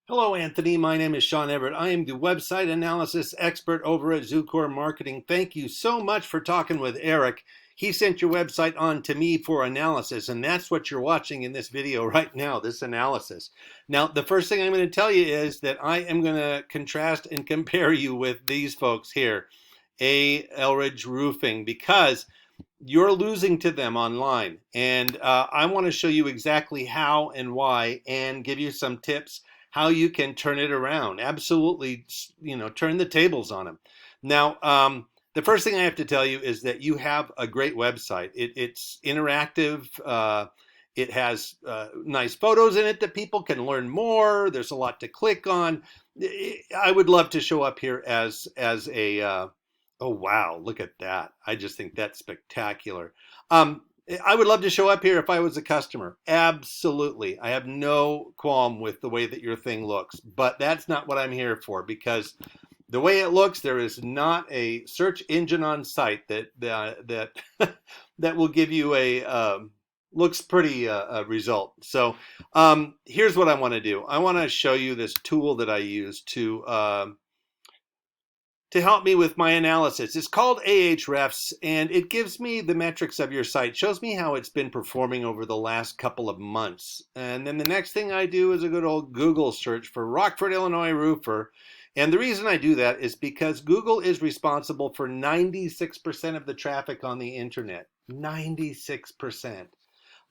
Hello, Anthony. My name is Sean Everett. I am the website analysis expert over at Zucore Marketing. Thank you so much for talking with Eric. He sent your website on to me for analysis, and that's what you're watching in this video right now, this analysis. Now, the first thing I'm going to tell you is that I am going to contrast and compare you with these folks here, A. Elridge Roofing, because you're losing to them online. And I want to show you exactly how and why and give you some tips how you can turn it around. Absolutely, turn the tables on them. Now, the first thing I have to tell you is that you have a great website. It's interactive. It has nice photos in it that people can learn more. There's a lot to click on. I would love to show up here as a oh wow, look at that. I just think that's spectacular. Um, I would love to show up here if I was a customer. Absolutely. I have no qualm with the way that your thing looks, but that's not what I'm here for because the way it looks, there is not a search engine on site that that will give you a looks pretty result. So here's what I want to do. I want to show you this tool that I use to help me with my analysis. It's called Ahrefs, and it gives me the metrics of your site, shows me how it's been performing over the last couple of months. And then the next thing I do is a good old Google search for Rockford, Illinois roofer. And the reason I do that is because Google is responsible for 96% of the traffic on the internet. 96%.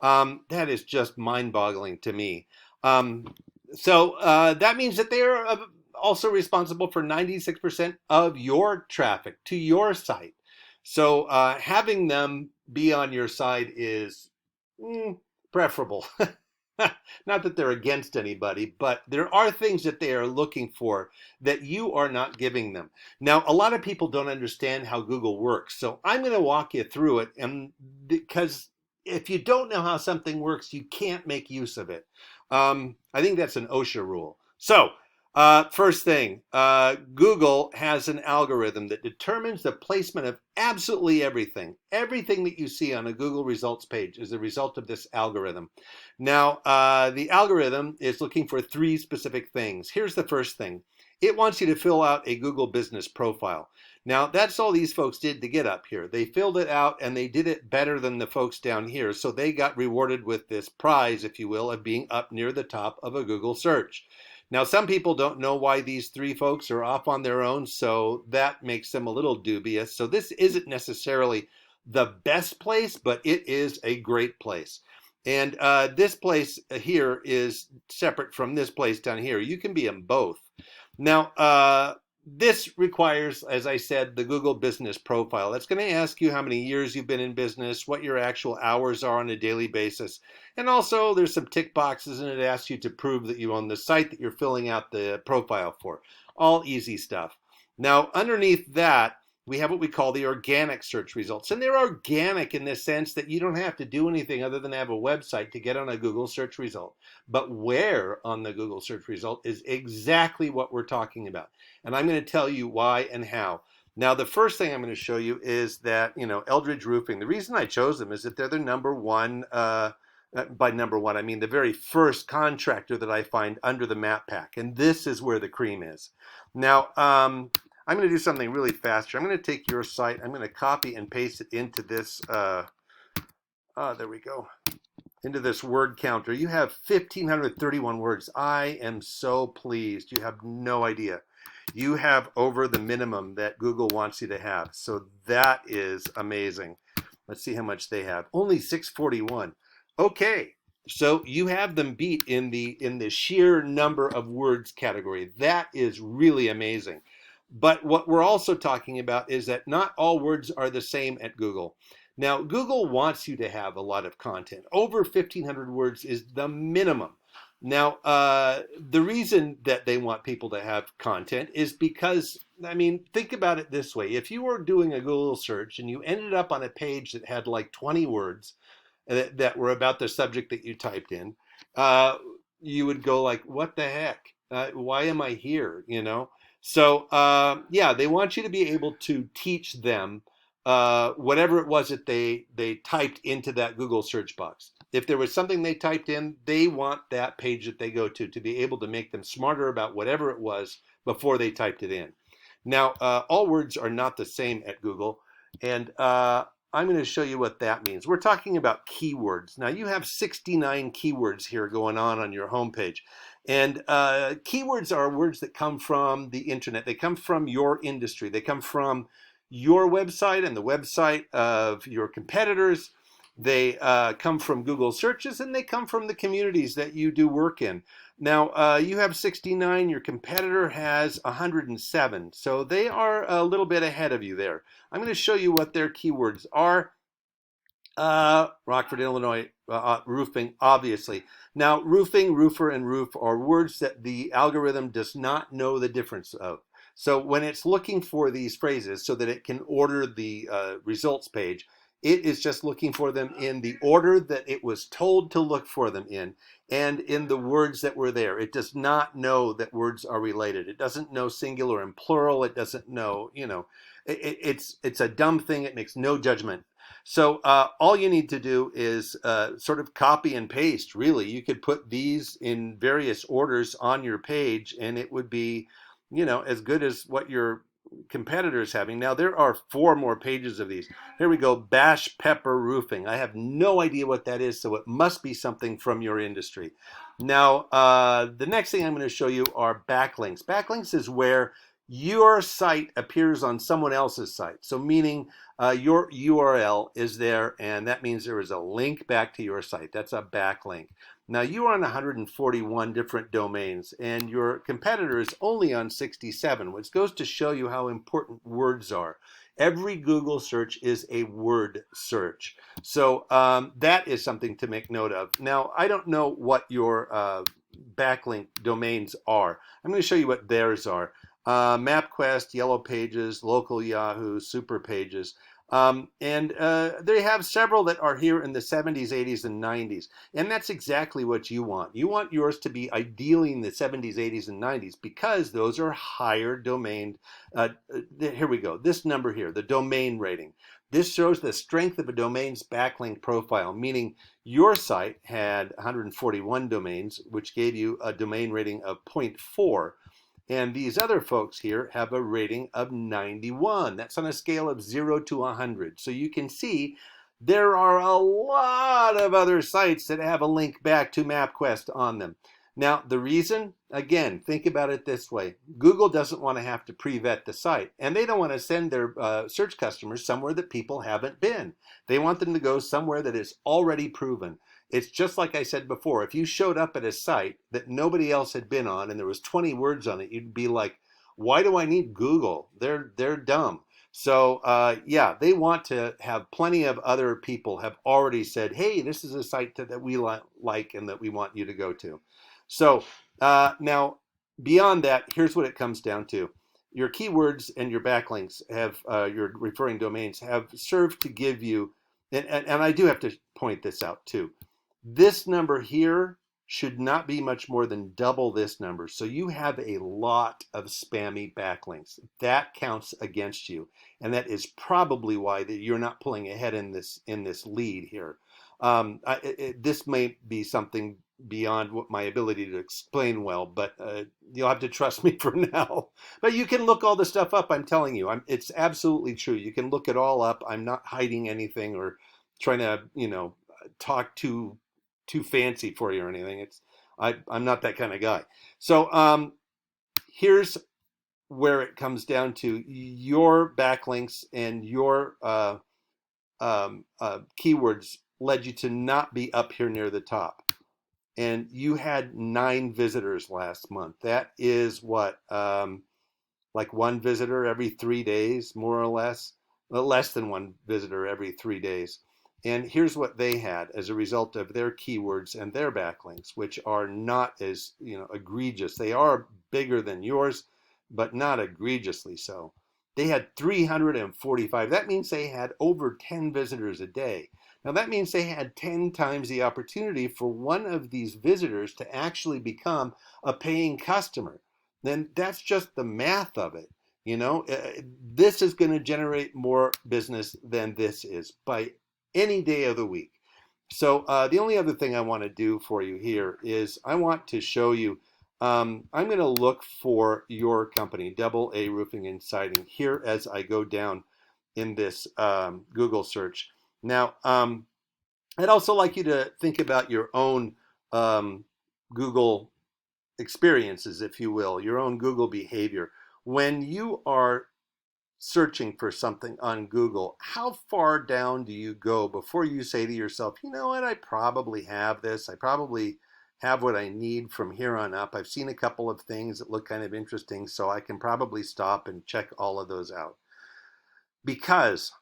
That is just mind-boggling to me. So that means that they are also responsible for 96% of your traffic to your site. So having them be on your site is preferable. Not that they're against anybody, but there are things that they are looking for that you are not giving them. Now, a lot of people don't understand how Google works. So I'm going to walk you through it, and because if you don't know how something works, you can't make use of it. I think that's an OSHA rule. So first thing, Google has an algorithm that determines the placement of absolutely everything. Everything that you see on a Google results page is a result of this algorithm. Now, the algorithm is looking for three specific things. Here's the first thing. It wants you to fill out a Google business profile. Now, that's all these folks did to get up here. They filled it out and they did it better than the folks down here. So they got rewarded with this prize, if you will, of being up near the top of a Google search. Now, some people don't know why these three folks are off on their own, so that makes them a little dubious. So this isn't necessarily the best place, but it is a great place. And this place here is separate from this place down here. You can be in both. Now, this requires, as I said, the Google Business Profile. That's going to ask you how many years you've been in business, what your actual hours are on a daily basis. And also, there's some tick boxes, and it asks you to prove that you own the site that you're filling out the profile for. All easy stuff. Now, underneath that, we have what we call the organic search results. And they're organic in the sense that you don't have to do anything other than have a website to get on a Google search result. But where on the Google search result is exactly what we're talking about. And I'm going to tell you why and how. Now, the first thing I'm going to show you is that, Eldridge Roofing, the reason I chose them is that they're the number one, by number one, I mean the very first contractor that I find under the map pack. And this is where the cream is. Now, I'm going to do something really fast here. I'm going to take your site. I'm going to copy and paste it into this. There we go. Into this word counter. You have 1,531 words. I am so pleased. You have no idea. You have over the minimum that Google wants you to have. So that is amazing. Let's see how much they have. Only 641. Okay. So you have them beat in the sheer number of words category. That is really amazing. But what we're also talking about is that not all words are the same at Google. Now, Google wants you to have a lot of content. Over 1,500 words is the minimum. Now, the reason that they want people to have content is because, think about it this way. If you were doing a Google search and you ended up on a page that had like 20 words that were about the subject that you typed in, you would go like, what the heck? Why am I here? So, yeah, they want you to be able to teach them whatever it was that they typed into that Google search box. If there was something they typed in, they want that page that they go to be able to make them smarter about whatever it was before they typed it in. Now, all words are not the same at Google, and I'm going to show you what that means. We're talking about keywords. Now, you have 69 keywords here going on your homepage. And keywords are words that come from the internet. They come from your industry. They come from your website and the website of your competitors. They come from Google searches, and they come from the communities that you do work in. Now, you have 69, your competitor has 107, so they are a little bit ahead of you there. I'm going to show you what their keywords are. Rockford, Illinois, roofing, obviously. Now, roofing, roofer, and roof are words that the algorithm does not know the difference of. So when it's looking for these phrases so that it can order the results page, it is just looking for them in the order that it was told to look for them in, and in the words that were there. It does not know that words are related. It doesn't know singular and plural. It doesn't know, it's a dumb thing. It makes no judgment. So all you need to do is sort of copy and paste, really. You could put these in various orders on your page, and it would be, as good as what your competitors having. Now, there are 4 more pages of these. Here we go, Bash Pepper Roofing. I have no idea what that is, so it must be something from your industry. Now, the next thing I'm going to show you are backlinks. Backlinks is where your site appears on someone else's site. So meaning your URL is there, and that means there is a link back to your site. That's a backlink. Now, you are on 141 different domains, and your competitor is only on 67, which goes to show you how important words are. Every Google search is a word search. So that is something to make note of. Now, I don't know what your backlink domains are. I'm going to show you what theirs are. MapQuest, Yellow Pages, Local Yahoo, Super Pages. And they have several that are here in the 70s, 80s, and 90s. And that's exactly what you want. You want yours to be ideally in the 70s, 80s, and 90s because those are higher domain. Here we go. This number here, the domain rating. This shows the strength of a domain's backlink profile, meaning your site had 141 domains, which gave you a domain rating of 0.4. And these other folks here have a rating of 91. That's on a scale of 0 to 100. So you can see there are a lot of other sites that have a link back to MapQuest on them. Now, the reason, again, think about it this way. Google doesn't want to have to pre-vet the site, and they don't want to send their search customers somewhere that people haven't been. They want them to go somewhere that is already proven. It's just like I said before, if you showed up at a site that nobody else had been on and there was 20 words on it, you'd be like, why do I need Google? They're dumb. So yeah, they want to have plenty of other people have already said, hey, this is a site that we like and that we want you to go to. So now beyond that, here's what it comes down to. Your keywords and your backlinks have, your referring domains have served to give you, and I do have to point this out too. This number here should not be much more than double this number. So you have a lot of spammy backlinks. That counts against you. And that is probably why that you're not pulling ahead in this lead here. This may be something beyond what my ability to explain well, but you'll have to trust me for now. But you can look all the stuff up, I'm telling you. It's absolutely true. You can look it all up. I'm not hiding anything or trying to, talk too fancy for you or anything. I'm not that kind of guy. So here's where it comes down to your backlinks and your keywords led you to not be up here near the top. And you had 9 visitors last month. That is what, like 1 visitor every 3 days, more or less. Well, less than 1 visitor every 3 days. And here's what they had as a result of their keywords and their backlinks, which are not as egregious. They are bigger than yours, but not egregiously so. They had 345. That means they had over 10 visitors a day. Now that means they had 10 times the opportunity for one of these visitors to actually become a paying customer. Then that's just the math of it. You know, this is going to generate more business than this is by any day of the week. So the only other thing I want to do for you here is I want to show you. I'm going to look for your company, Double A Roofing and Siding, here as I go down in this Google search. Now, I'd also like you to think about your own Google experiences, if you will, your own Google behavior. When you are searching for something on Google, how far down do you go before you say to yourself, you know what, I probably have this. I probably have what I need from here on up. I've seen a couple of things that look kind of interesting, so I can probably stop and check all of those out. Because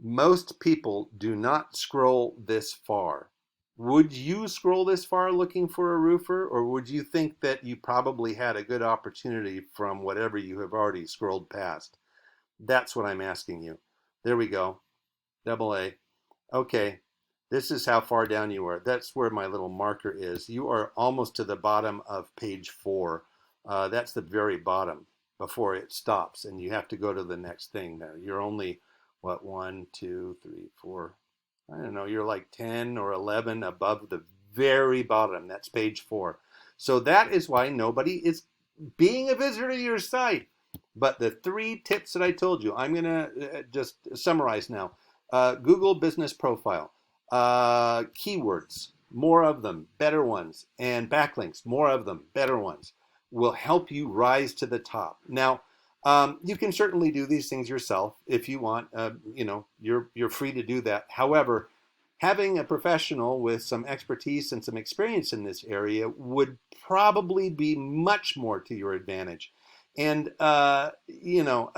most people do not scroll this far. Would you scroll this far looking for a roofer, or would you think that you probably had a good opportunity from whatever you have already scrolled past? That's what I'm asking you. There we go. Double A. Okay. This is how far down you are. That's where my little marker is. You are almost to the bottom of page 4. That's the very bottom before it stops, and you have to go to the next thing there. You're only, what, 1, 2, 3, 4. I don't know. You're like 10 or 11 above the very bottom. That's page 4. So that is why nobody is being a visitor to your site. But the 3 tips that I told you, I'm going to just summarize now. Google Business Profile, keywords, more of them, better ones, and backlinks, more of them, better ones, will help you rise to the top. Now, you can certainly do these things yourself if you want. You know, you're free to do that. However, having a professional with some expertise and some experience in this area would probably be much more to your advantage. And you know,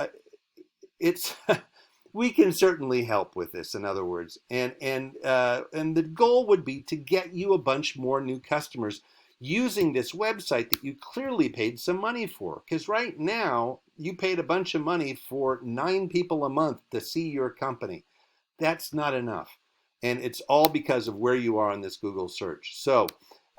it's we can certainly help with this. In other words, and the goal would be to get you a bunch more new customers using this website that you clearly paid some money for. Because right now you paid a bunch of money for 9 people a month to see your company. That's not enough, and it's all because of where you are on this Google search. So.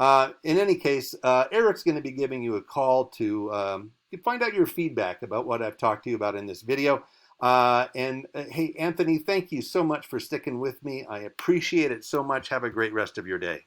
In any case, Eric's going to be giving you a call to find out your feedback about what I've talked to you about in this video. Hey, Anthony, thank you so much for sticking with me. I appreciate it so much. Have a great rest of your day.